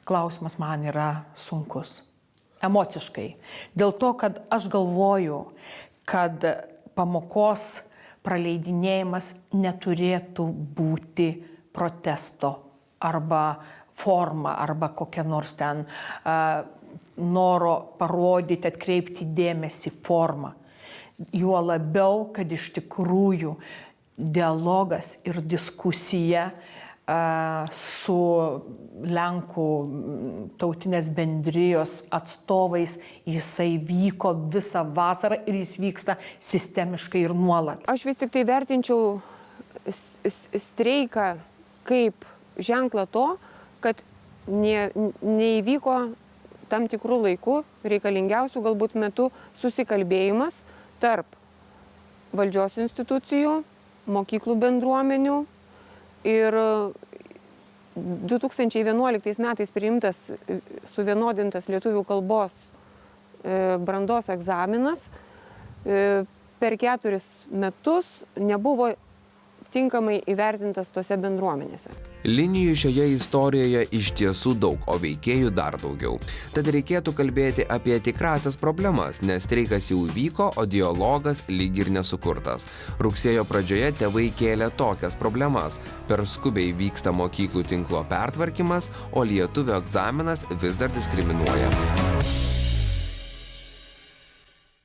klausimas man yra sunkus. Emociškai. Dėl to, kad aš galvoju, kad pamokos praleidinėjimas neturėtų būti protesto arba forma, arba kokia nors ten noro parodyti, atkreipti dėmesį forma. Juo labiau, kad iš tikrųjų dialogas ir diskusija su Lenkų tautinės bendrijos atstovais, jisai vyko visą vasarą ir jis vyksta sistemiškai ir nuolat. Aš vis tik tai vertinčiau streiką kaip ženklą to, kad neįvyko tam tikrų laikų, reikalingiausių galbūt metų susikalbėjimas tarp valdžios institucijų, mokyklų bendruomenių. Ir 2011 metais priimtas suvienodintas lietuvių kalbos brandos egzaminas per 4 metus nebuvo tinkamai įvertintas tose bendruomenėse. Linijų šioje istorijoje iš tiesų daug, o veikėjų dar daugiau. Tad reikėtų kalbėti apie tikrasias problemas, nes streikas jau vyko, o dialogas lyg ir nesukurtas. Rugsėjo pradžioje tėvai kėlė tokias problemas. Per skubiai vyksta mokyklų tinklo pertvarkymas, o lietuvių egzaminas vis dar diskriminuoja.